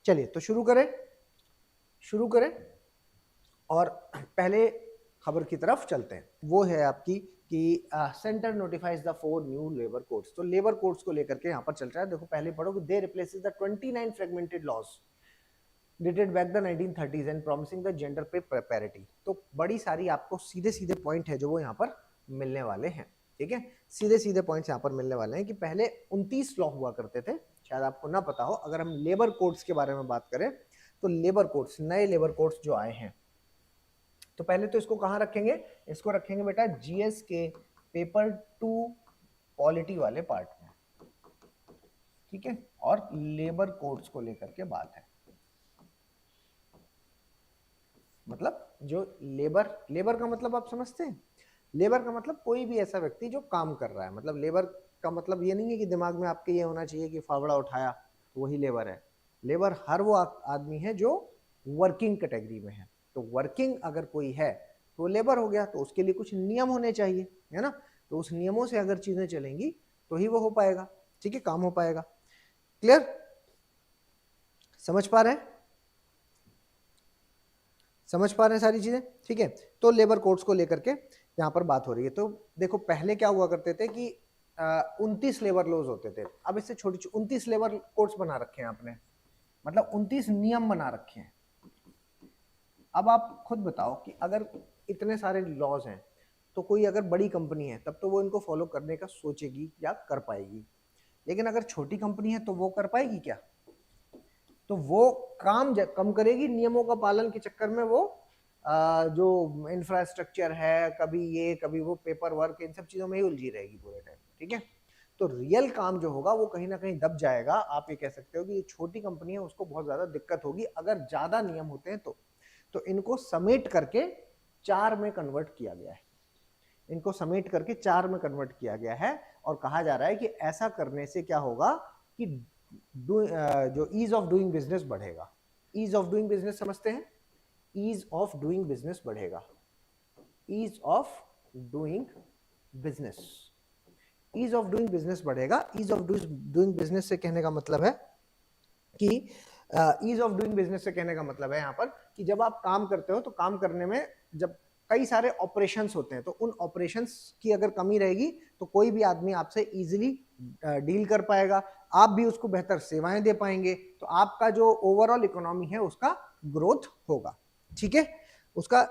चलिए तो शुरू करें और पहले खबर की तरफ चलते हैं। वो है आपकी कि centre notifies the 4 new labour codes. तो लेबर कोड्स को लेकर के यहाँ पर चल रहा है। देखो पहले पढ़ो कि they replaces the 29 fragmented laws dated back the 1930s and promising the gender pay parity। तो बड़ी सारी आपको सीधे सीधे पॉइंट है जो वो यहाँ पर मिलने वाले हैं। ठीक है, सीधे सीधे पॉइंट्स यहाँ पर मिलने वाले हैं कि पहले 29 लॉ हुआ करते थे, शायद आपको ना पता हो। अगर हम लेबर कोड्स के बारे में बात करें तो लेबर कोड्स, नए लेबर कोड्स जो आए हैं, तो पहले तो इसको कहाँ रखेंगे, इसको रखेंगे बेटा जीएस के पेपर 2 पॉलिटी वाले पार्ट में। ठीक है, और लेबर कोड्स को लेकर के बात है। मतलब जो लेबर का मतलब आप समझते हैं, लेबर का मतलब कोई भी ऐसा व्यक्ति जो काम कर रहा है। मतलब लेबर का मतलब ये नहीं है कि दिमाग में आपके ये होना चाहिए कि फावड़ा उठाया तो वही लेबर है। लेबर हर वो आदमी है जो वर्किंग कैटेगरी में है। तो वर्किंग अगर कोई है तो लेबर हो गया। तो उसके लिए कुछ नियम होने चाहिए, है ना। तो उस नियमों से अगर चीजें चलेंगी तो ही वो हो पाएगा। ठीक है, काम हो पाएगा। क्लियर, समझ पा रहे हैं, समझ पा रहे हैं सारी चीजें। ठीक है, तो लेबर कोड्स को लेकर के यहाँ पर बात हो रही है। तो देखो पहले क्या हुआ करते थे कि 29 लेबर लॉज होते थे। अब इससे छोटी 29 लेबर कोड्स बना रखे हैं आपने, मतलब 29 नियम बना रखे हैं। अब आप खुद बताओ कि अगर इतने सारे लॉज हैं तो कोई अगर बड़ी कंपनी है तब तो वो इनको फॉलो करने का सोचेगी या कर पाएगी। लेकिन अगर छोटी कंपनी है तो वो कर पाएगी क्या? तो वो काम कम करेगी, नियमों का पालन के चक्कर में वो जो इंफ्रास्ट्रक्चर है, कभी ये कभी वो पेपर वर्क, इन सब चीजों में ही उलझी रहेगी पूरे टाइम। ठीक है, तो रियल काम जो होगा वो कहीं ना कहीं दब जाएगा। आप ये कह सकते हो कि ये छोटी कंपनी है उसको बहुत ज्यादा दिक्कत होगी अगर ज्यादा नियम होते हैं तो इनको समेट करके 4 में कन्वर्ट किया गया है। इनको समेट करके 4 में कन्वर्ट किया गया है और कहा जा रहा है कि ऐसा करने से क्या होगा कि जो ईज ऑफ डूइंग बिजनेस बढ़ेगा। ईज ऑफ डूइंग बिजनेस समझते हैं, ईज ऑफ डूइंग बिजनेस बढ़ेगा। Ease of doing business, ease of doing business बढ़ेगा। ईज ऑफ डूइंग बिजनेस से कहने का मतलब है कि ईज ऑफ डूइंग बिजनेस से कहने का मतलब है यहाँ पर कि जब आप काम करते हो तो काम करने में जब कई सारे ऑपरेशंस होते हैं तो उन ऑपरेशंस की अगर कमी रहेगी तो कोई भी आदमी आपसे इजीली डील कर पाएगा, आप भी उसको बेहतर सेवाएं दे पाएंगे। तो आपका जो ओवरऑल इकोनॉमी है उसका ग्रोथ होगा। ठीक है, उसका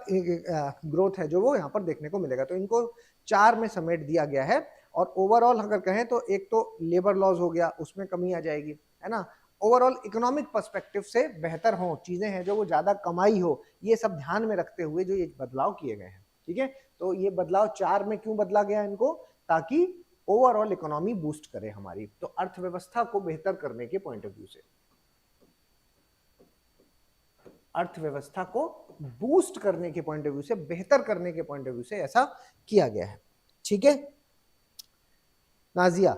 ग्रोथ है जो वो यहाँ पर देखने को मिलेगा। तो इनको 4 में समेट दिया गया है। और ओवरऑल अगर कहें तो एक तो लेबर लॉज हो गया, उसमें कमी आ जाएगी, है ना। ओवरऑल इकोनॉमिक पर्सपेक्टिव से बेहतर हो, चीजें हैं जो वो ज्यादा कमाई हो, ये सब ध्यान में रखते हुए जो ये बदलाव किए गए हैं। ठीक है, तो ये बदलाव 4 में क्यों बदला गया इनको, ताकि ओवरऑल इकोनॉमी बूस्ट करे हमारी, तो अर्थव्यवस्था को बेहतर करने के पॉइंट ऑफ व्यू से, अर्थव्यवस्था को बूस्ट करने के पॉइंट ऑफ व्यू से, बेहतर करने के पॉइंट ऑफ व्यू से ऐसा किया गया है। ठीक है नाजिया,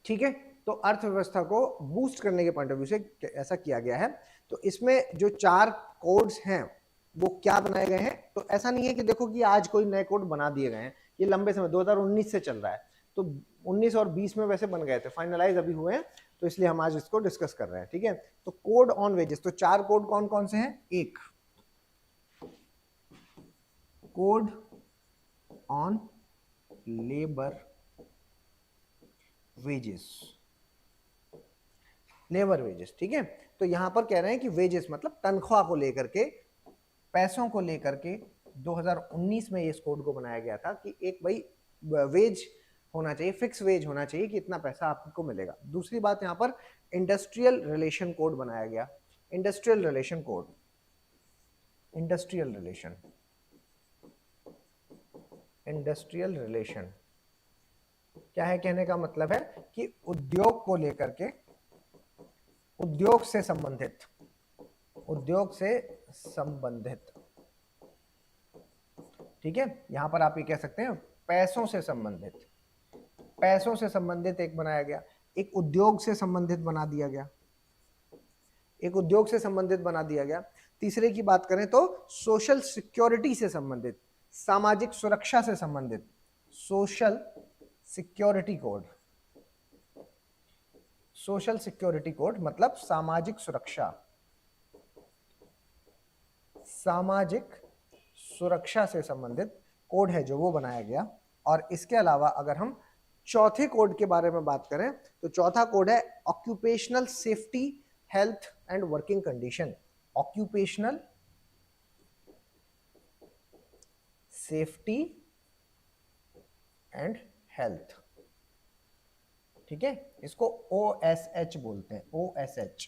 ठीक है, तो अर्थव्यवस्था को बूस्ट करने के पॉइंट ऑफ व्यू से ऐसा किया गया है। तो इसमें जो 4 कोड्स हैं वो क्या बनाए गए हैं, तो ऐसा नहीं है कि देखो कि आज कोई नए कोड बना दिए गए हैं, ये लंबे समय 2019 से चल रहा है। तो 19 और 20 में वैसे बन गए थे, फाइनलाइज अभी हुए हैं, तो इसलिए हम आज इसको डिस्कस कर रहे हैं। ठीक है, तो कोड ऑन वेजेस, तो 4 कोड कौन कौन से हैं? एक code on labour wages, labour wages. ठीक है, तो यहां पर कह रहे हैं कि वेजेस मतलब तनख्वाह को लेकर के, पैसों को लेकर के 2019 में इस कोड को बनाया गया था कि एक भाई वेज होना चाहिए, फिक्स वेज होना चाहिए कि इतना पैसा आपको मिलेगा। दूसरी बात यहां पर इंडस्ट्रियल रिलेशन कोड बनाया गया। Industrial relation code, industrial relation, industrial relation क्या है, कहने का मतलब है कि उद्योग को लेकर के, उद्योग से संबंधित, उद्योग से संबंधित। ठीक है, यहां पर आप ये कह सकते हैं पैसों से संबंधित, पैसों से संबंधित एक बनाया गया, एक उद्योग से संबंधित बना दिया गया, एक उद्योग से संबंधित बना दिया गया। तीसरे की बात करें तो सोशल सिक्योरिटी से संबंधित, सामाजिक सुरक्षा से संबंधित, social security code, social security code मतलब सामाजिक सुरक्षा, सामाजिक सुरक्षा से संबंधित कोड है जो वो बनाया गया। और इसके अलावा अगर हम चौथे कोड के बारे में बात करें तो चौथा कोड है occupational safety, health and working condition. Occupational safety and health, ठीक है, इसको OSH बोलते हैं, OSH,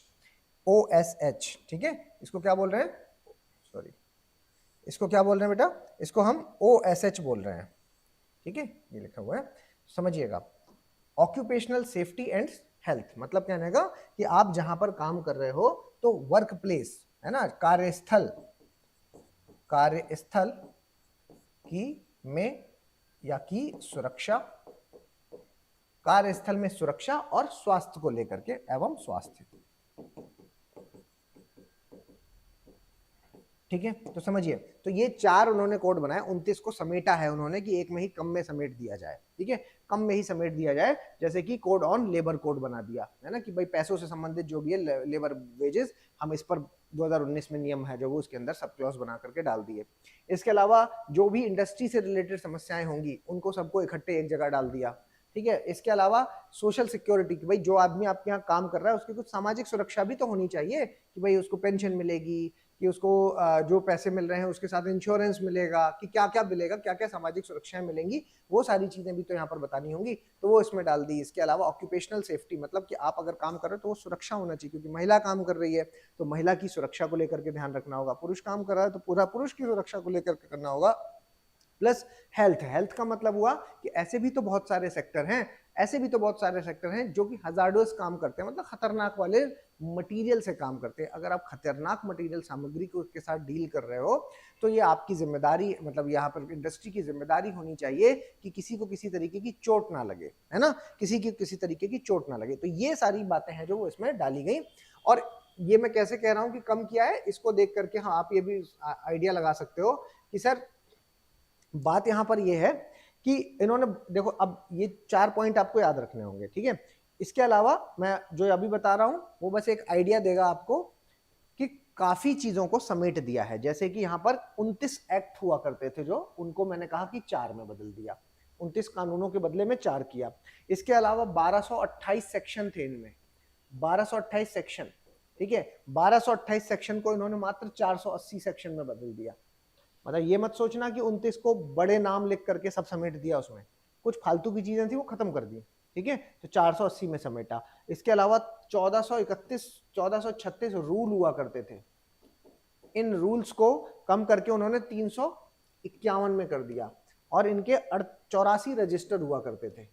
OSH, ठीक है। इसको क्या बोल रहे हैं, सॉरी, इसको क्या बोल रहे हैं बेटा, इसको हम OSH बोल रहे हैं, ठीक है, ये लिखा हुआ है, समझिएगा। ऑक्यूपेशनल सेफ्टी एंड हेल्थ मतलब क्या रहेगा कि आप जहां पर काम कर रहे हो तो वर्क प्लेस है ना, कार्यस्थल, कार्यस्थल की में या की सुरक्षा, कार्यस्थल में सुरक्षा और स्वास्थ्य को लेकर के एवं स्वास्थ्य, ठीक है। तो समझिए, तो ये चार उन्होंने कोड बनाए, 29 को समेटा है उन्होंने कि एक में ही कम में समेट दिया जाए, ठीक है, कम में ही समेट दिया जाए। जैसे कि कोड ऑन लेबर कोड बना दिया है ना, कि भाई पैसों से संबंधित जो भी है लेबर वेजेस, हम इस पर 2019 में नियम है जो वो उसके अंदर सब क्लॉज बना करके डाल दिए। इसके अलावा जो भी इंडस्ट्री से रिलेटेड समस्याएं होंगी उनको सबको इकट्ठे एक जगह डाल दिया, ठीक है। इसके अलावा सोशल सिक्योरिटी की भाई जो आदमी आपके यहाँ काम कर रहा है उसकी कुछ सामाजिक सुरक्षा भी तो होनी चाहिए, कि भाई उसको पेंशन मिलेगी, कि उसको जो पैसे मिल रहे हैं उसके साथ इंश्योरेंस मिलेगा, कि क्या क्या मिलेगा, क्या क्या सामाजिक सुरक्षाएं मिलेंगी, वो सारी चीजें भी तो यहाँ पर बतानी होंगी, तो वो इसमें डाल दी। इसके अलावा ऑक्यूपेशनल सेफ्टी मतलब कि आप अगर काम कर रहे हो तो वो सुरक्षा होना चाहिए, क्योंकि महिला काम कर रही है तो महिला की सुरक्षा को लेकर के ध्यान रखना होगा, पुरुष काम कर रहा है तो पूरा पुरुष की सुरक्षा को लेकर के करना होगा। प्लस हेल्थ, हेल्थ का मतलब हुआ कि ऐसे भी तो बहुत सारे सेक्टर हैं, ऐसे भी तो बहुत सारे सेक्टर हैं जो कि हजार्डस काम करते हैं, मतलब खतरनाक वाले मटेरियल से काम करते हैं। अगर आप खतरनाक मटेरियल सामग्री को के साथ डील कर रहे हो तो ये आपकी जिम्मेदारी, मतलब यहाँ पर इंडस्ट्री की जिम्मेदारी होनी चाहिए कि किसी को किसी तरीके की चोट ना लगे, है ना, किसी की किसी तरीके की चोट ना लगे। तो ये सारी बातें हैं जो वो इसमें डाली गई। और ये मैं कैसे कह रहा हूँ कि कम किया है, इसको देख करके हाँ आप ये भी आइडिया लगा सकते हो कि सर बात यहां पर यह है कि इन्होंने देखो, अब ये 4 पॉइंट आपको याद रखने होंगे, ठीक है। इसके अलावा मैं जो अभी बता रहा हूं वो बस एक आइडिया देगा आपको कि काफी चीजों को समेट दिया है। जैसे कि यहां पर 29 एक्ट हुआ करते थे जो, उनको मैंने कहा कि 4 में बदल दिया, 29 कानूनों के बदले में 4 किया। इसके अलावा 1228 सेक्शन थे इनमें, 1228 सेक्शन, ठीक है, 1228 सेक्शन को इन्होंने मात्र 480 सेक्शन में बदल दिया। मतलब ये मत सोचना कि 29 को बड़े नाम लिख करके सब समेट दिया, उसमें कुछ फालतू की चीजें थी वो खत्म कर दी, ठीक है, तो 480 में समेटा। इसके अलावा 1431 1436 रूल हुआ करते थे, इन रूल्स को कम करके उन्होंने 351 में कर दिया। और इनके 84 रजिस्टर हुआ करते थे,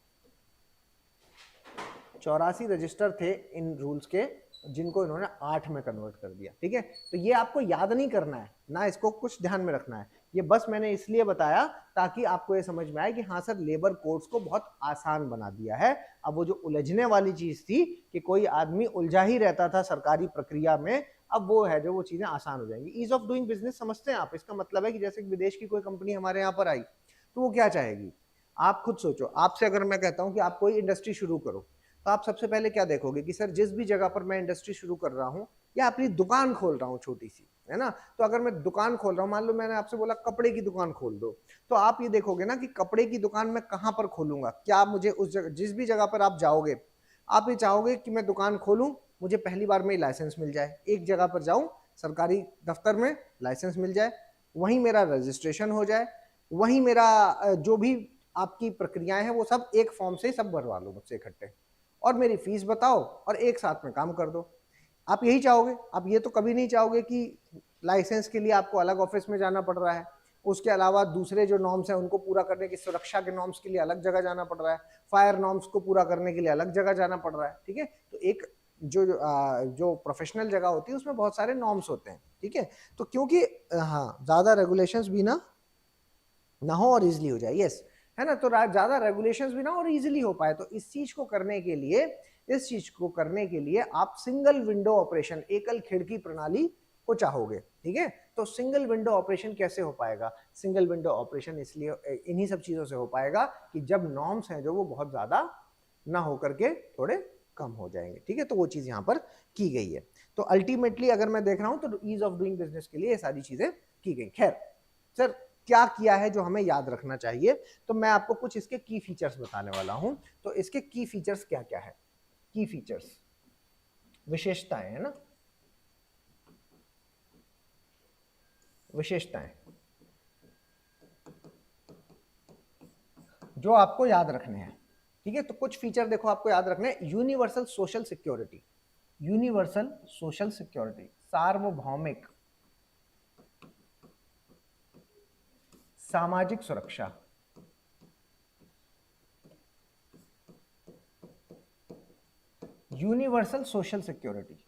84 रजिस्टर थे इन रूल्स के, जिनको इन्होंने 8 में कन्वर्ट कर दिया, ठीक है। तो ये आपको याद नहीं करना है ना, इसको कुछ ध्यान में रखना है, ये बस मैंने इसलिए बताया ताकि आपको ये समझ में आए कि हाँ सर लेबर कोड्स को बहुत आसान बना दिया है। अब वो जो उलझने वाली चीज थी कि कोई आदमी उलझा ही रहता था सरकारी प्रक्रिया में, अब वो है जो वो चीजें आसान हो जाएंगी। ईज ऑफ डूइंग बिजनेस समझते हैं आप, इसका मतलब है कि जैसे विदेश की कोई कंपनी हमारे यहाँ पर आई तो वो क्या चाहेगी, आप खुद सोचो, आपसे अगर मैं कहता हूँ कि आप कोई इंडस्ट्री शुरू करो तो आप सबसे पहले क्या देखोगे कि सर जिस भी जगह पर मैं इंडस्ट्री शुरू कर रहा हूँ या अपनी दुकान खोल रहा हूँ छोटी सी, है ना, तो अगर मैं दुकान खोल रहा हूँ, मान लो मैंने आपसे बोला कपड़े की दुकान खोल दो, तो आप ये देखोगे ना कि कपड़े की दुकान मैं कहाँ पर खोलूंगा, क्या मुझे उस जगह, जिस भी जगह पर आप जाओगे आप ये चाहोगे कि मैं दुकान खोलूं, मुझे पहली बार में लाइसेंस मिल जाए, एक जगह पर जाऊं सरकारी दफ्तर में लाइसेंस मिल जाए, वहीं मेरा रजिस्ट्रेशन हो जाए, वहीं मेरा जो भी आपकी प्रक्रियाएं हैं वो सब एक फॉर्म से सब भरवा लो मुझसे इकट्ठे, और मेरी फीस बताओ और एक साथ में काम कर दो। आप यही चाहोगे, आप ये तो कभी नहीं चाहोगे कि लाइसेंस के लिए आपको अलग ऑफिस में जाना पड़ रहा है, उसके अलावा दूसरे जो नॉर्म्स हैं उनको पूरा करने की, सुरक्षा के नॉर्म्स के लिए अलग जगह जाना पड़ रहा है, फायर नॉर्म्स को पूरा करने के लिए अलग जगह जाना पड़ रहा है, ठीक है। तो एक जो प्रोफेशनल जगह होती है उसमें बहुत सारे नॉर्म्स होते हैं, ठीक है। तो क्योंकि हाँ ज्यादा रेगुलेशंस भी ना हो और इजिली हो जाए, यस, है ना, तो ज्यादा रेगुलेशंस भी ना और इजीली हो पाए, तो इस चीज को करने के लिए आप सिंगल विंडो ऑपरेशन, एकल खिड़की प्रणाली को चाहोगे, ठीक है। तो सिंगल विंडो ऑपरेशन कैसे हो पाएगा, सिंगल विंडो ऑपरेशन इसलिए इन्हीं सब चीजों से हो पाएगा कि जब नॉर्म्स हैं जो वो बहुत ज्यादा ना हो करके थोड़े कम हो जाएंगे। ठीक है, तो वो चीज यहाँ पर की गई है। तो अल्टीमेटली अगर मैं देख रहा हूं तो ईज ऑफ डूइंग बिजनेस के लिए ये सारी चीजें की गई। खैर सर क्या किया है जो हमें याद रखना चाहिए, तो मैं आपको कुछ इसके की फीचर्स बताने वाला हूं। तो इसके की फीचर्स क्या क्या है, की फीचर्स विशेषताएं है ना, विशेषताएं जो आपको याद रखने हैं। ठीक है, तो कुछ फीचर देखो आपको याद रखने हैं। Universal social security, universal social security, सार्वभौमिक सामाजिक सुरक्षा, यूनिवर्सल सोशल सिक्योरिटी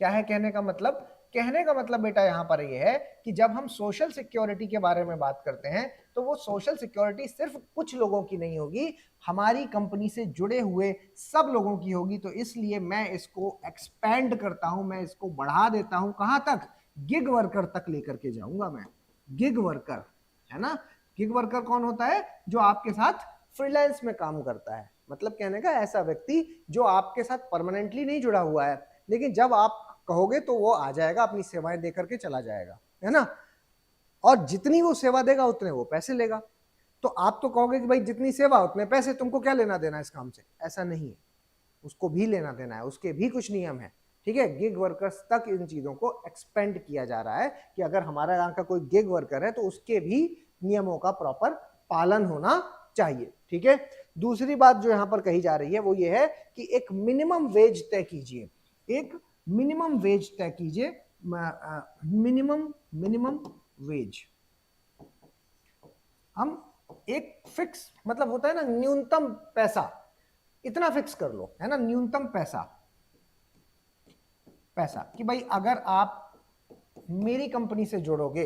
क्या है कहने का मतलब? कहने का मतलब बेटा यहां पर यह है कि जब हम सोशल सिक्योरिटी के बारे में बात करते हैं तो वो सोशल सिक्योरिटी सिर्फ कुछ लोगों की नहीं होगी, हमारी कंपनी से जुड़े हुए सब लोगों की होगी। तो इसलिए मैं इसको एक्सपेंड करता हूं, मैं इसको बढ़ा देता हूं, कहां तक? गिग वर्कर तक लेकर के जाऊंगा मैं। गिग वर्कर है ना, गिग वर्कर कौन होता है? जो आपके साथ फ्रीलांस में काम करता है। मतलब कहने का ऐसा व्यक्ति जो आपके साथ परमानेंटली नहीं जुड़ा हुआ है, लेकिन जब आप कहोगे तो वो आ जाएगा, अपनी सेवाएं दे करके चला जाएगा, है ना। और जितनी वो सेवा देगा उतने वो पैसे लेगा। तो आप तो कहोगे कि भाई जितनी सेवा उतने पैसे, तुमको क्या लेना देना इस काम से? ऐसा नहीं है, उसको भी लेना देना है, उसके भी कुछ नियम है। ठीक है, गिग वर्कर्स तक इन चीजों को एक्सपेंड किया जा रहा है कि अगर हमारा यहाँ का कोई गिग वर्कर है तो उसके भी नियमों का प्रॉपर पालन होना चाहिए। ठीक है, दूसरी बात जो यहाँ पर कही जा रही है वो ये है कि एक मिनिमम वेज तय कीजिए, एक मिनिमम वेज तय कीजिए। मिनिमम वेज हम एक फिक्स, मतलब होता है ना न्यूनतम पैसा, इतना फिक्स कर लो, है ना, न्यूनतम पैसा कि भाई अगर आप मेरी कंपनी से जुड़ोगे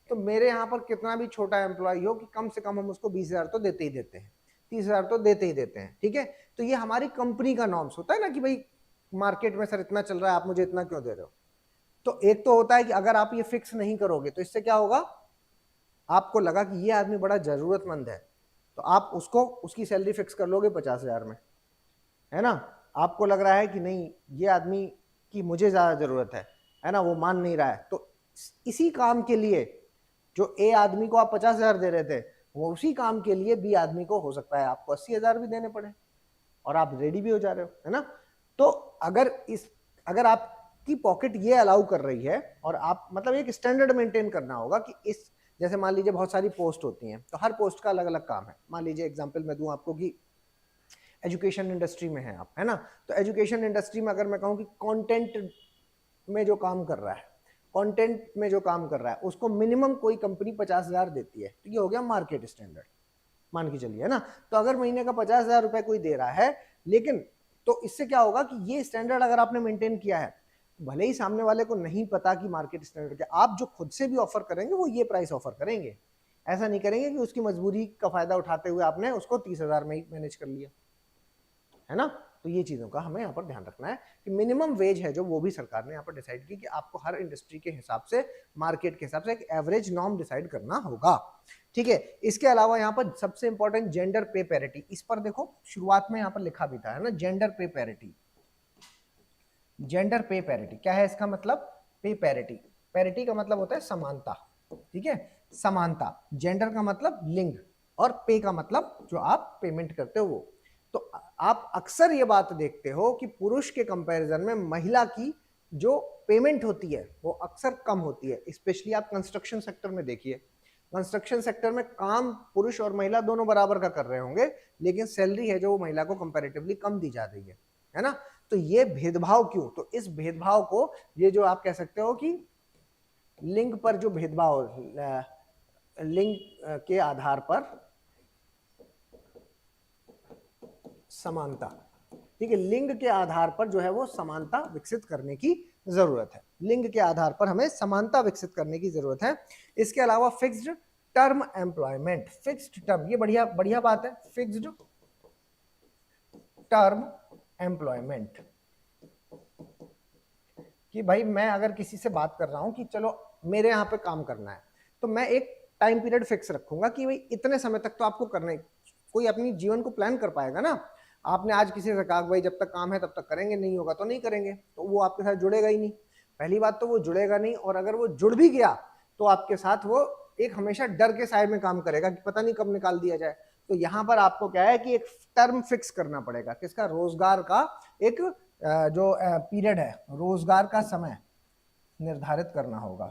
तो मेरे यहां पर कितना भी छोटा एम्प्लॉय हो कि कम से कम हम उसको 20,000 तो देते ही देते हैं, 30,000 तो देते ही देते हैं। ठीक है, तो ये हमारी कंपनी का नॉर्म्स होता है ना कि भाई मार्केट में सर इतना चल रहा है, आप मुझे इतना क्यों दे रहे हो। तो एक तो होता है कि अगर आप ये फिक्स नहीं करोगे तो इससे क्या होगा, आपको लगा कि ये आदमी बड़ा जरूरतमंद है तो आप उसको उसकी सैलरी फिक्स कर लोगे 50,000 में, है ना। आपको लग रहा है कि नहीं ये आदमी की मुझे ज्यादा जरूरत है ना, वो मान नहीं रहा है, तो इसी काम के लिए जो ए आदमी को आप 50,000 दे रहे थे, वो उसी काम के लिए बी आदमी को हो सकता है आपको 80,000 भी देने पड़े, और आप रेडी भी हो जा रहे हो, है ना। तो अगर आपकी पॉकेट ये अलाउ कर रही है और आप मतलब एक स्टैंडर्ड मेंटेन करना होगा कि इस, जैसे मान लीजिए बहुत सारी पोस्ट होती हैं तो हर पोस्ट का अलग अलग काम है। मान लीजिए एग्जांपल मैं दूं आपको कि एजुकेशन इंडस्ट्री में है आप, है ना, तो एजुकेशन इंडस्ट्री में अगर मैं कहूं कि कंटेंट में जो काम कर रहा है, कंटेंट में जो काम कर रहा है उसको मिनिमम कोई कंपनी 50,000 देती है, तो ये हो गया मार्केट स्टैंडर्ड, मान के चलिए, है ना। तो अगर महीने का 50,000 रुपए कोई दे रहा है, लेकिन तो इससे क्या होगा कि ये स्टैंडर्ड अगर आपने मेंटेन किया है, भले ही सामने वाले को नहीं पता कि मार्केट स्टैंडर्ड क्या, आप जो खुद से भी ऑफर करेंगे वो ये प्राइस ऑफर करेंगे, ऐसा नहीं करेंगे कि उसकी मजबूरी का फायदा उठाते हुए आपने उसको 30,000 में ही मैनेज कर लिया, है ना। तो ये चीजों का हमें यहाँ पर ध्यान रखना है कि मिनिमम वेज है जो, वो भी सरकार ने यहाँ पर डिसाइड की कि आपको हर इंडस्ट्री के हिसाब से, मार्केट के हिसाब से एक एवरेज नॉर्म डिसाइड करना होगा। ठीक है, इसके अलावा यहाँ पर सबसे इंपॉर्टेंट जेंडर पे पैरिटी, इस पर देखो शुरुआत में यहाँ पर लिखा भी था, है ना, जेंडर पे पैरिटी। जेंडर पे पैरिटी क्या है इसका मतलब? पे पैरिटी, पैरिटी का मतलब होता है समानता, ठीक है, समानता। जेंडर का मतलब लिंग, और पे का मतलब जो आप पेमेंट करते हो वो। तो आप अक्सर ये बात देखते हो कि पुरुष के कंपैरिजन में महिला की जो पेमेंट होती है वो अक्सर कम होती है। स्पेशली आप कंस्ट्रक्शन सेक्टर में देखिए, कंस्ट्रक्शन सेक्टर में काम पुरुष और महिला दोनों बराबर का कर रहे होंगे, लेकिन सैलरी है जो वो महिला को कंपैरेटिवली कम दी जा रही है ना। तो ये भेदभाव क्यों? तो इस भेदभाव को, ये जो आप कह सकते हो कि लिंग पर जो भेदभाव, लिंग के आधार पर समानता, ठीक है, लिंग के आधार पर जो है वो समानता विकसित करने की जरूरत है। लिंग के आधार पर हमें समानता विकसित करने की जरूरत है। इसके अलावा fixed term employment, fixed term, ये बढ़िया बढ़िया बात है, फिक्स्ड टर्म एम्प्लॉयमेंट, कि भाई मैं अगर किसी से बात कर रहा हूं कि चलो मेरे यहां पे काम करना है, तो मैं एक टाइम पीरियड फिक्स रखूंगा कि भाई इतने समय तक तो आपको करना है। कोई अपनी जीवन को प्लान कर पाएगा ना। आपने आज किसी से कहा भाई जब तक काम है तब तक करेंगे, नहीं होगा तो नहीं करेंगे, तो वो आपके साथ जुड़ेगा ही नहीं। पहली बात तो वो जुड़ेगा नहीं, और अगर वो जुड़ भी गया तो आपके साथ वो एक हमेशा डर के साए में काम करेगा कि पता नहीं कब निकाल दिया जाए। तो यहां पर आपको क्या है कि एक टर्म फिक्स करना पड़ेगा, किसका, रोजगार का एक जो पीरियड है, रोजगार का समय निर्धारित करना होगा,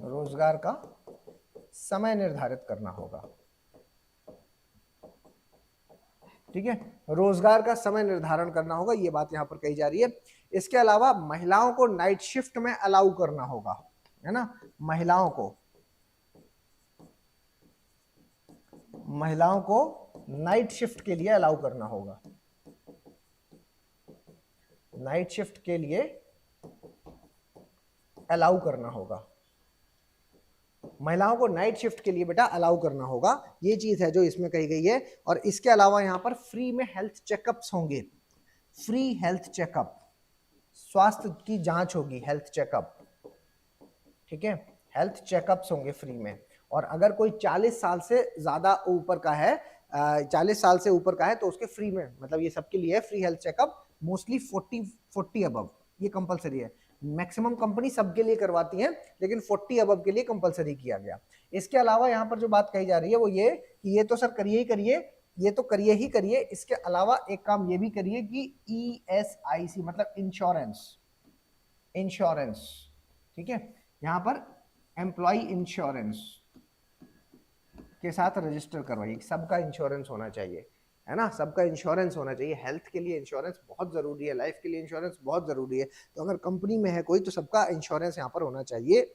रोजगार का समय निर्धारित करना होगा। ठीक है, रोजगार का समय निर्धारण करना होगा, ये बात यहां पर कही जा रही है। इसके अलावा महिलाओं को नाइट शिफ्ट में अलाउ करना होगा, है ना, महिलाओं को नाइट शिफ्ट के लिए अलाउ करना होगा, नाइट शिफ्ट के लिए अलाउ करना होगा, महिलाओं को नाइट शिफ्ट के लिए बेटा अलाउ करना होगा, ये चीज है जो इसमें कही गई है। और इसके अलावा यहां पर फ्री में हेल्थ चेकअप्स होंगे, फ्री हेल्थ चेकअप, स्वास्थ्य की जांच होगी, हेल्थ चेकअप, ठीक है, हेल्थ चेकअप्स होंगे फ्री में। और अगर कोई 40 साल से ज्यादा ऊपर का है, 40 साल से ऊपर का है तो उसके फ्री में, मतलब ये सबके लिए है free health checkup, mostly 40 above ये कंपलसरी है। मैक्सिमम कंपनी सबके लिए करवाती है, लेकिन 40 अबव के लिए कंपलसरी किया गया। इसके अलावा यहाँ पर जो बात कही जा रही है वो ये कि ये तो सर करिए ही करिए, ये तो करिए ही करिए, इसके अलावा एक काम ये भी करिए कि ESIC मतलब इंश्योरेंस, इंश्योरेंस, ठीक है, यहाँ पर एम्प्लॉय इंश्योरेंस के साथ रजिस्टर करवाइए, सबका इंश्योरेंस होना चाहिए, है ना, सबका इंश्योरेंस होना चाहिए। हेल्थ के लिए इंश्योरेंस बहुत जरूरी है, लाइफ के लिए इंश्योरेंस बहुत जरूरी है, तो अगर कंपनी में है कोई तो सबका इंश्योरेंस यहाँ पर होना चाहिए।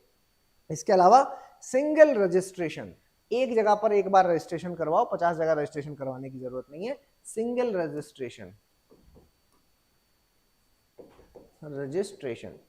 इसके अलावा सिंगल रजिस्ट्रेशन, एक जगह पर एक बार रजिस्ट्रेशन करवाओ, 50 जगह रजिस्ट्रेशन करवाने की जरूरत नहीं है, सिंगल रजिस्ट्रेशन, रजिस्ट्रेशन,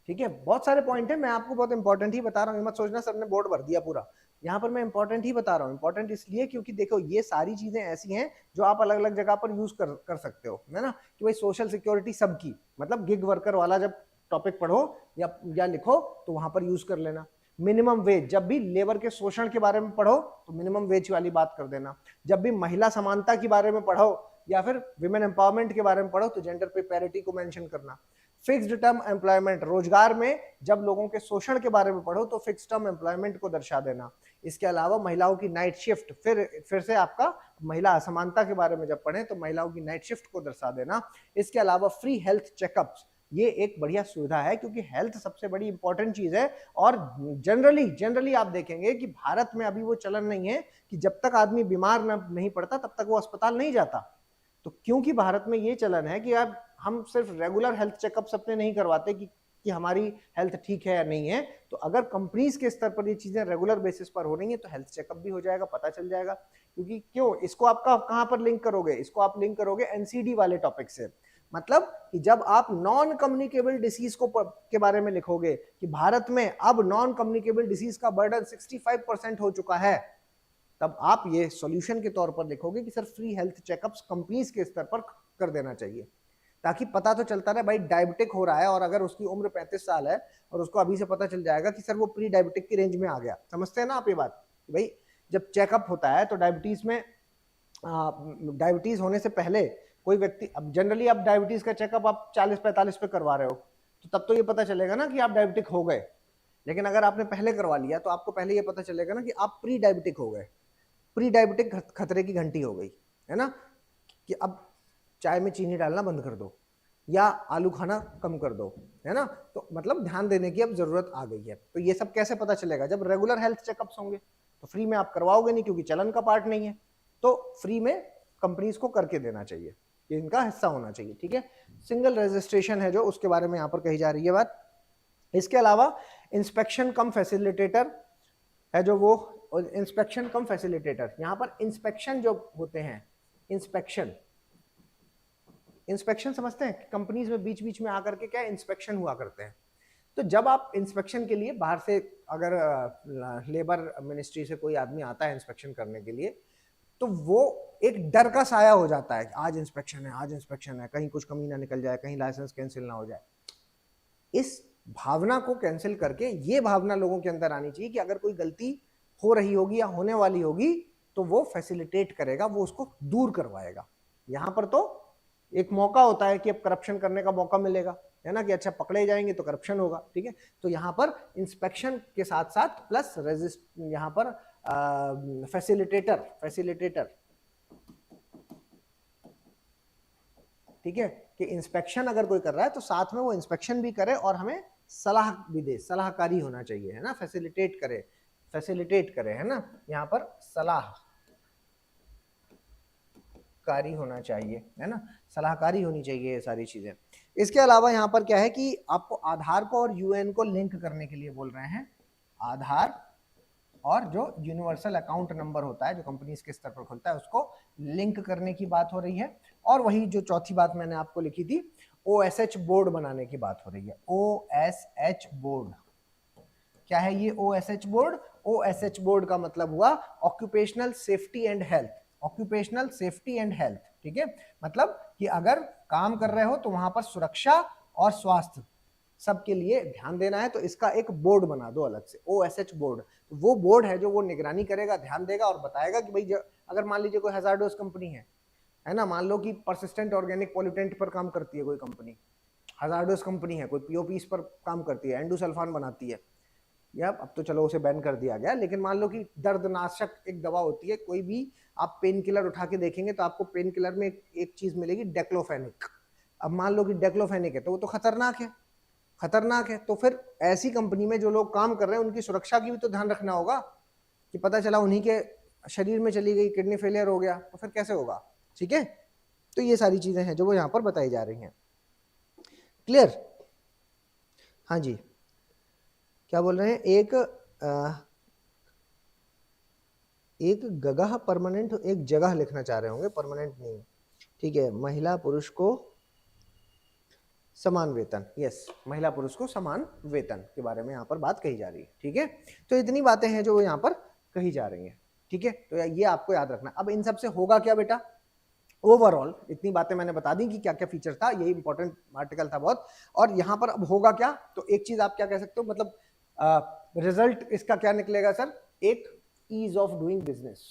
ठीक है। बहुत सारे पॉइंट है, मैं आपको बहुत इंपॉर्टेंट ही बता रहा हूँ, मत सोचना सर ने बोर्ड भर दिया पूरा, यहाँ पर मैं इंपॉर्टेंट ही बता रहा हूँ। इंपॉर्टेंट इसलिए क्योंकि देखो ये सारी चीजें ऐसी हैं जो आप अलग अलग जगह पर यूज कर सकते हो, है ना, कि भाई सोशल सिक्योरिटी सबकी, मतलब गिग वर्कर वाला जब टॉपिक पढ़ो या लिखो तो वहां पर यूज कर लेना। मिनिमम वेज, जब भी लेबर के शोषण के बारे में पढ़ो तो मिनिमम वेज वाली बात कर देना। जब भी महिला समानता के बारे में पढ़ो या फिर विमेन एम्पावरमेंट के बारे में पढ़ो तो जेंडर पे पैरिटी को मेंशन करना। फिक्स्ड टर्म एम्प्लॉयमेंट, रोजगार में जब लोगों के शोषण के बारे में पढ़ो तो फिक्स्ड टर्म एम्प्लॉयमेंट को दर्शा देना। इसके अलावा महिलाओं की नाइट शिफ्ट, फिर से आपका महिला असमानता के बारे में जब पढ़ें तो महिलाओं की नाइट शिफ्ट को दर्शा देना। इसके अलावा फ्री हेल्थ चेकअप्स, ये एक बढ़िया सुविधा है क्योंकि हेल्थ सबसे बड़ी इंपॉर्टेंट चीज है। और जनरली आप देखेंगे कि भारत में अभी वो चलन नहीं है कि जब तक आदमी बीमार नहीं पड़ता तब तक वो अस्पताल नहीं जाता। तो क्योंकि भारत में ये चलन है कि अब हम सिर्फ रेगुलर हेल्थ चेकअप्स अपने नहीं करवाते कि हमारी हेल्थ ठीक है या नहीं है, तो अगर कंपनीज के स्तर पर ये चीजें रेगुलर बेसिस पर हो रही हैं तो हेल्थ चेकअप भी हो जाएगा, पता चल जाएगा। क्योंकि क्यों, इसको आपका कहां पर लिंक करोगे, इसको आप लिंक करोगे एनसीडी वाले टॉपिक से। मतलब कि जब आप नॉन कम्युनिकेबल डिसीज के बारे में लिखोगे कि भारत में अब नॉन कम्युनिकेबल डिसीज का बर्डन 65% हो चुका है, तब आप ये सॉल्यूशन के तौर पर लिखोगे कि sir free health checkups companies के स्तर पर कर देना चाहिए, ताकि पता तो चलता रहे भाई डायबिटिक हो रहा है और अगर उसकी उम्र 35 साल है और उसको अभी से पता चल जाएगा कि सर वो प्री डायबिटिक की रेंज में आ गया। समझते हैं ना आप ये बात, भाई जब चेकअप होता है तो डायबिटीज में डायबिटीज होने से पहले कोई व्यक्ति, अब जनरली आप डायबिटीज का चेकअप आप 40-45 पे करवा रहे हो तो तब तो ये पता चलेगा ना कि आप डायबिटिक हो गए। लेकिन अगर आपने पहले करवा लिया तो आपको पहले ये पता चलेगा ना कि आप प्री डायबिटिक हो गए, प्री डायबिटिक खतरे की घंटी हो गई, है ना, कि अब चाय में चीनी डालना बंद कर दो या आलू खाना कम कर दो, है ना। तो मतलब ध्यान देने की अब जरूरत आ गई है। तो ये सब कैसे पता चलेगा, जब रेगुलर हेल्थ चेकअप्स होंगे। तो फ्री में आप करवाओगे नहीं क्योंकि चलन का पार्ट नहीं है, तो फ्री में कंपनीज को करके देना चाहिए, ये इनका हिस्सा होना चाहिए, ठीक है। सिंगल रजिस्ट्रेशन है जो, उसके बारे में यहाँ पर कही जा रही है बात। इसके अलावा इंस्पेक्शन कम फैसिलिटेटर है जो, वो इंस्पेक्शन कम फैसिलिटेटर, यहाँ पर इंस्पेक्शन जो होते हैं, इंस्पेक्शन समझते हैं, कंपनीज में बीच बीच में आकर के क्या इंस्पेक्शन हुआ करते हैं। तो जब आप इंस्पेक्शन के लिए बाहर से, अगर लेबर मिनिस्ट्री से कोई आदमी आता है इंस्पेक्शन करने के लिए, तो वो एक डर का साया हो जाता है, आज इंस्पेक्शन है, आज इंस्पेक्शन है, कहीं कुछ कमी ना निकल जाए, कहीं लाइसेंस कैंसिल ना हो जाए। इस भावना को कैंसिल करके ये भावना लोगों के अंदर आनी चाहिए कि अगर कोई गलती हो रही होगी या होने वाली होगी तो वो फैसिलिटेट करेगा, वो उसको दूर करवाएगा। यहां पर तो एक मौका होता है कि अब करप्शन करने का मौका मिलेगा, है ना, कि अच्छा पकड़े जाएंगे तो करप्शन होगा, ठीक है। तो यहाँ पर इंस्पेक्शन के साथ साथ प्लस रेजिस्ट, यहाँ पर फैसिलिटेटर, ठीक है, कि इंस्पेक्शन अगर कोई कर रहा है तो साथ में वो इंस्पेक्शन भी करे और हमें सलाह भी दे, सलाहकारी होना चाहिए, है ना, फैसिलिटेट करे, है ना, यहाँ पर सलाहकारी होना चाहिए, है ना, सलाहकारी होनी चाहिए ये सारी चीजें। इसके अलावा यहाँ पर क्या है कि आपको आधार को और यूएन को लिंक करने के लिए बोल रहे हैं। आधार और जो यूनिवर्सल अकाउंट नंबर होता है जो कंपनीज के स्तर पर खुलता है उसको लिंक करने की बात हो रही है। और वही जो चौथी बात मैंने आपको लिखी थी, OSH बोर्ड बनाने की बात हो रही है। OSH बोर्ड क्या है? ये OSH बोर्ड, OSH बोर्ड का मतलब हुआ occupational safety and health, occupational safety and health, ठीक है, मतलब कि अगर काम कर रहे हो तो वहां पर सुरक्षा और स्वास्थ्य सबके लिए ध्यान देना है, तो इसका एक बोर्ड बना दो अलग से, OSH बोर्ड। तो वो बोर्ड है जो वो निगरानी करेगा, ध्यान देगा और बताएगा कि भाई अगर मान लीजिए कोई हैजार्डस कंपनी है ना, मान लो कि परसिस्टेंट ऑर्गेनिक पॉल्यूटेंट पर काम करती है कोई कंपनी, हैजार्डस कंपनी है, कोई POPs पर काम करती है, एंडोसल्फान बनाती है, या अब तो चलो उसे बैन कर दिया गया, लेकिन मान लो कि दर्दनाशक एक दवा होती है, कोई भी आप पेन किलर उठा के देखेंगे तो आपको पेन किलर में एक चीज मिलेगी, डेक्लोफेनिक। अब मान लो कि डेक्लोफेनिक है तो वो तो खतरनाक है, तो फिर ऐसी कंपनी में जो लोग काम कर रहे हैं उनकी सुरक्षा की भी तो ध्यान रखना होगा, कि पता चला उन्हीं के शरीर में चली गई, किडनी फेलियर हो गया तो फिर कैसे होगा, ठीक है। तो ये सारी चीजें हैं जो वो यहाँ पर बताई जा रही हैं। क्लियर? हाँ जी, क्या बोल रहे हैं? एक गगह परमानेंट, एक जगह लिखना चाह रहे होंगे, परमानेंट नहीं, ठीक है। महिला पुरुष को समान वेतन, यस, महिला पुरुष को समान वेतन के बारे में यहाँ पर बात कही जा रही है, ठीक है। तो इतनी बातें हैं जो यहाँ पर कही जा रही हैं, ठीक है। तो ये आपको याद रखना। अब इन सब से होगा क्या बेटा? ओवरऑल इतनी बातें मैंने बता दी कि क्या क्या फीचर था, यही इंपॉर्टेंट आर्टिकल था बहुत। और यहाँ पर अब होगा क्या, तो एक चीज आप क्या कह सकते हो, मतलब रिजल्ट इसका क्या निकलेगा सर? एक ईज ऑफ डूइंग बिजनेस।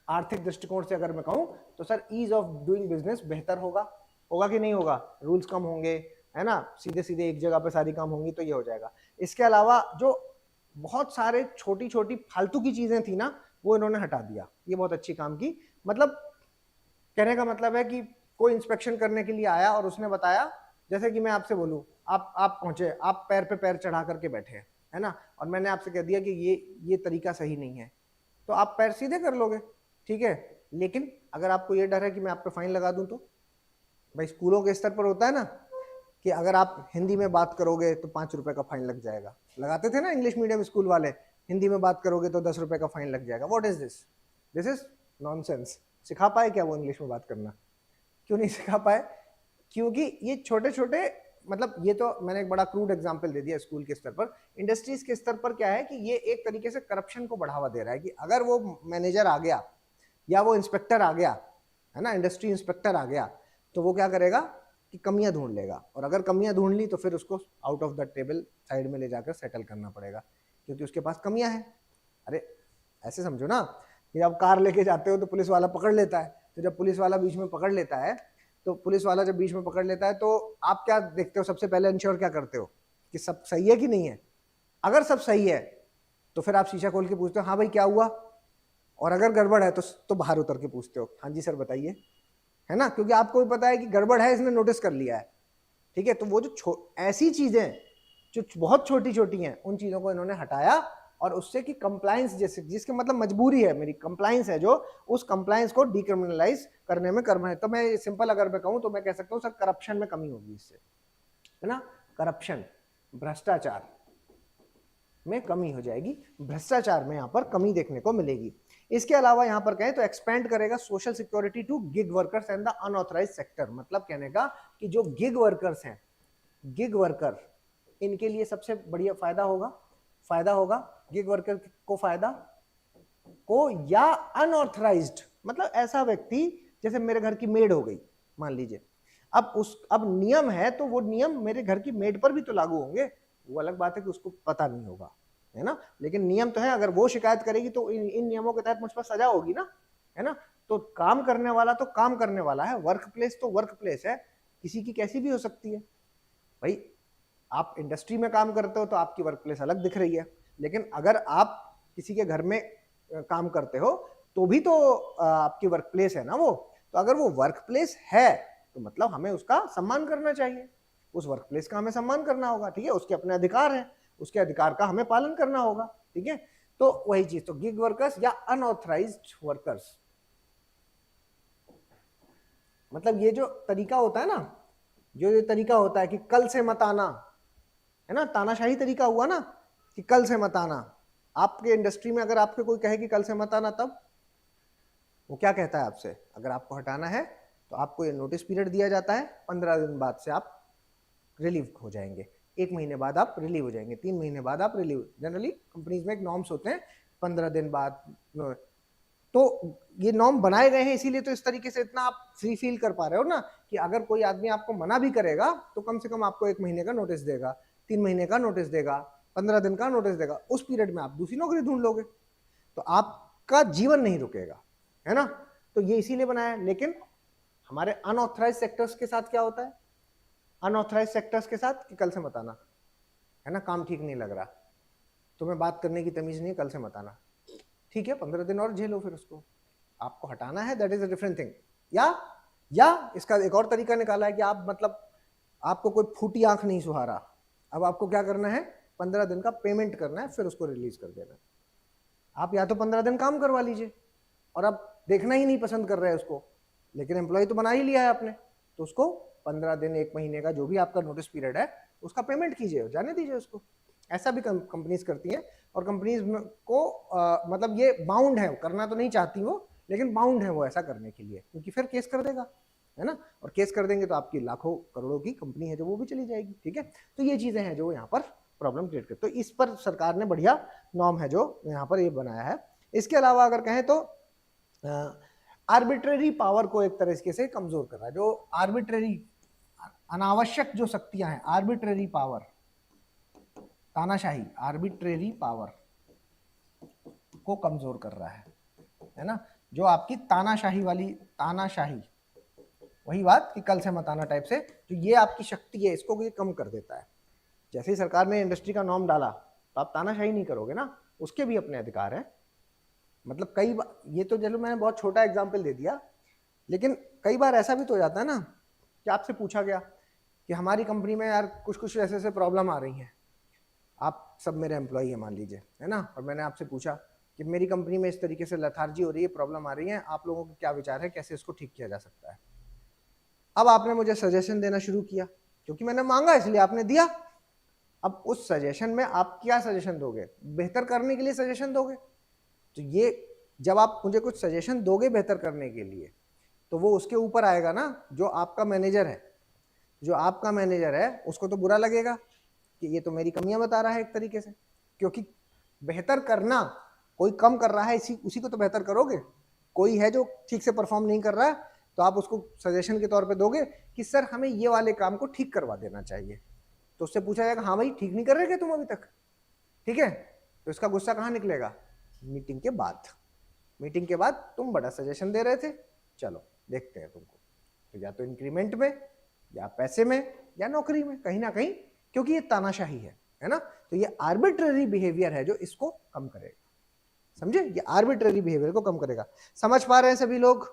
आर्थिक दृष्टिकोण से अगर मैं कहूं तो sir ease of doing business बेहतर होगा कि नहीं होगा? रूल्स कम होंगे, है ना, सीधे सीधे एक जगह पे सारी काम होंगी, तो ये हो जाएगा। इसके अलावा जो बहुत सारे छोटी छोटी फालतू की चीजें थी ना, वो इन्होंने हटा दिया, ये बहुत अच्छी काम की। मतलब कहने का मतलब है कि कोई इंस्पेक्शन करने के लिए आया और उसने बताया, जैसे कि मैं आपसे बोलूं, आप पहुंचे, आप पैर पे पैर चढ़ा करके बैठे हैं, है ना, और मैंने आपसे कह दिया कि ये तरीका सही नहीं है, तो आप पैर सीधे कर लोगे, ठीक है। लेकिन अगर आपको ये डर है कि मैं आप पे फाइन लगा दूं, तो भाई स्कूलों के स्तर पर होता है ना कि अगर आप हिंदी में बात करोगे तो 5 रुपए का फाइन लग जाएगा, लगाते थे ना इंग्लिश मीडियम स्कूल वाले, हिंदी में बात करोगे तो 10 रुपए का फाइन लग जाएगा। What is this? This is nonsense. सिखा पाए क्या वो इंग्लिश में बात करना? क्यों नहीं सिखा पाए? क्योंकि ये छोटे छोटे, मतलब ये तो मैंने एक बड़ा क्रूड एग्जांपल दे दिया स्कूल के स्तर पर। इंडस्ट्रीज के स्तर पर क्या है कि ये एक तरीके से करप्शन को बढ़ावा दे रहा है, कि अगर वो मैनेजर आ गया या वो इंस्पेक्टर आ गया, है ना, इंडस्ट्री इंस्पेक्टर आ गया, तो वो क्या करेगा कि कमियां ढूंढ लेगा, और अगर कमियां ढूंढ ली तो फिर उसको out of the table side में ले जाकर सेटल करना पड़ेगा, क्योंकि उसके पास कमियां हैं। अरे ऐसे समझो ना कि जब कार लेके जाते हो तो पुलिस वाला पकड़ लेता है, तो जब पुलिस वाला बीच में पकड़ लेता है, तो पुलिस वाला जब बीच में पकड़ लेता है तो आप क्या देखते हो? सबसे पहले इंश्योर क्या करते हो कि सब सही है कि नहीं है। अगर सब सही है तो फिर आप शीशा खोल के पूछते हो, हाँ भाई क्या हुआ, और अगर गड़बड़ है तो बाहर उतर के पूछते हो, हाँ जी सर बताइए, है ना, क्योंकि आपको भी पता है कि गड़बड़ है, इसने नोटिस कर लिया है, ठीक है। तो वो जो ऐसी चीजें जो बहुत छोटी छोटी हैं, उन चीजों को इन्होंने हटाया, और उससे कि कंप्लायंस, जैसे जिसके मतलब मजबूरी है, मेरी कंप्लायंस है जो, उस कंप्लायंस को डिक्रिमिनलाइज करने में कर्म है। तो मैं सिंपल अगर मैं कहूं तो मैं कह सकता हूं सर करप्शन में कमी होगी इससे, है ना, करप्शन, भ्रष्टाचार में कमी हो जाएगी, भ्रष्टाचार में यहाँ पर कमी देखने को मिलेगी। इसके अलावा यहाँ पर कहें तो एक्सपेंड करेगा social security to gig workers and the unauthorised sector. मतलब कहने का कि जो गिग वर्कर्स हैं, गिग वर्कर, इनके लिए सबसे बढ़िया फायदा होगा गिग वर्कर को फायदा को, या अनऑथराइज्ड, मतलब ऐसा व्यक्ति जैसे मेरे घर की मेड हो गई मान लीजिए, अब नियम है तो वो नियम मेरे घर की मेड पर भी तो लागू होंगे। वो अलग बात है कि उसको पता नहीं होगा, है ना। लेकिन नियम तो है, अगर वो शिकायत करेगी तो इन नियमों के तहत मुझ पर सजा होगी ना, है ना। तो काम करने वाला तो काम करने वाला है, वर्क प्लेस तो वर्क प्लेस है, किसी की कैसी भी हो सकती है भाई। आप इंडस्ट्री में काम करते हो तो आपकी वर्क प्लेस अलग दिख रही है, लेकिन अगर आप किसी के घर में काम करते हो तो भी तो आपकी वर्क प्लेस है ना वो। तो अगर वो वर्क प्लेस है तो मतलब हमें उसका सम्मान करना चाहिए, उस वर्क प्लेस का हमें सम्मान करना होगा, ठीक है। उसके अपने अधिकार है, उसके अधिकार का हमें पालन करना होगा, ठीक है। तो वही चीज, तो गिग वर्कर्स या अनऑथराइज्ड वर्कर्स, मतलब ये जो तरीका होता है ना, जो ये तरीका होता है कि कल से मत आना, है ना, तानाशाही तरीका हुआ ना कि कल से मत आना। आपके इंडस्ट्री में अगर आपके कोई कहे कि कल से मत आना, तब वो क्या कहता है आपसे, अगर आपको हटाना है तो आपको ये नोटिस पीरियड दिया जाता है, 15 दिन बाद से आप रिलीव हो जाएंगे, 1 महीने बाद आप रिलीव हो जाएंगे, 3 महीने बाद आप रिलीव, जनरली कंपनीज में एक नॉर्म्स होते हैं 15 दिन बाद। तो ये नॉर्म बनाए गए हैं इसीलिए तो इस तरीके से इतना आप फ्री फील कर पा रहे हो ना, कि अगर कोई आदमी आपको मना भी करेगा तो कम से कम आपको 1 महीने का नोटिस देगा, 3 महीने का नोटिस देगा, 15 दिन का नोटिस देगा, उस पीरियड में आप दूसरी नौकरी ढूंढ लोगे, तो आपका जीवन नहीं रुकेगा, है ना। तो ये इसीलिए बनाया है। लेकिन हमारे अनऑथराइज सेक्टर्स के साथ क्या होता है, अनऑथराइज सेक्टर्स के साथ कि कल से मत आना, है ना, काम ठीक नहीं लग रहा, तुम्हें बात करने की तमीज नहीं है, कल से मत आना, ठीक है, 15 दिन और झेलो, फिर उसको आपको हटाना है, that is a different thing. या इसका एक और तरीका निकाला है कि आप मतलब आपको कोई फूटी आंख नहीं सुहारा, अब आपको क्या करना है, 15 दिन का पेमेंट करना है, फिर उसको रिलीज कर देना है। आप या तो 15 दिन काम करवा लीजिए, और अब देखना ही नहीं पसंद कर रहे हैं उसको, लेकिन एम्प्लॉय तो बना ही लिया है आपने, तो उसको 15 दिन 1 महीने का जो भी आपका नोटिस पीरियड है उसका पेमेंट कीजिए, जाने दीजिए उसको। ऐसा भी कंपनीज करती हैं, और कंपनीज को मतलब ये बाउंड है, करना तो नहीं चाहती वो, लेकिन बाउंड है वो ऐसा करने के लिए, क्योंकि फिर केस कर देगा, है ना, और केस कर देंगे तो आपकी लाखों करोड़ों की कंपनी है जो वो भी चली जाएगी, ठीक है। तो ये चीजें हैं जो यहाँ पर प्रॉब्लम क्रिएट करती है, तो इस पर सरकार ने बढ़िया नॉर्म है जो यहाँ पर ये बनाया है। इसके अलावा अगर कहें तो आर्बिट्रेरी पावर को एक तरीके से कमजोर कर रहा है, जो आर्बिट्रेरी अनावश्यक जो शक्तियां हैं, आर्बिट्रेरी पावर, तानाशाही, आर्बिट्रेरी पावर को कमजोर कर रहा है ना, जो आपकी तानाशाही वाली, तानाशाही, वही बात कि कल से मत आना टाइप से, तो ये आपकी शक्ति है, इसको ये कम कर देता है। जैसे ही सरकार ने इंडस्ट्री का नॉर्म डाला तो आप तानाशाही नहीं करोगे ना, उसके भी अपने अधिकार है। मतलब कई बार, ये तो चलो मैंने बहुत छोटा एग्जाम्पल दे दिया, लेकिन कई बार ऐसा भी तो हो जाता है ना कि आपसे पूछा गया कि हमारी कंपनी में यार कुछ कुछ ऐसे ऐसे प्रॉब्लम आ रही हैं, आप सब मेरे एम्प्लॉई हैं मान लीजिए, है ना, और मैंने आपसे पूछा कि मेरी कंपनी में इस तरीके से लथार्जी हो रही है, प्रॉब्लम आ रही है, आप लोगों का क्या विचार है, कैसे इसको ठीक किया जा सकता है। अब आपने मुझे सजेशन देना शुरू किया, क्योंकि मैंने मांगा इसलिए आपने दिया। अब उस सजेशन में आप क्या सजेशन दोगे, बेहतर करने के लिए सजेशन दोगे, तो ये जब आप मुझे कुछ सजेशन दोगे बेहतर करने के लिए, तो वो उसके ऊपर आएगा ना, जो आपका मैनेजर है, जो आपका मैनेजर है उसको तो बुरा लगेगा कि ये तो मेरी कमियां बता रहा है एक तरीके से, क्योंकि बेहतर करना, कोई कम कर रहा है उसी को तो बेहतर करोगे, कोई है जो ठीक से परफॉर्म नहीं कर रहा है तो आप उसको सजेशन के तौर पे दोगे कि सर हमें ये वाले काम को ठीक करवा देना चाहिए, तो उससे पूछा जाएगा हाँ भाई ठीक नहीं कर रहे क्या तुम अभी तक, ठीक है, तो इसका गुस्सा कहाँ निकलेगा, मीटिंग के बाद। मीटिंग के बाद तुम बड़ा सजेशन दे रहे थे, चलो देखते हैं तुमको, तो या तो इंक्रीमेंट में, या पैसे में, या नौकरी में, कहीं ना कहीं, क्योंकि ये तानाशाही है ना। तो ये आर्बिट्ररी बिहेवियर है जो इसको कम करेगा, समझे, ये आर्बिट्ररी बिहेवियर को कम करेगा। समझ पा रहे हैं सभी लोग?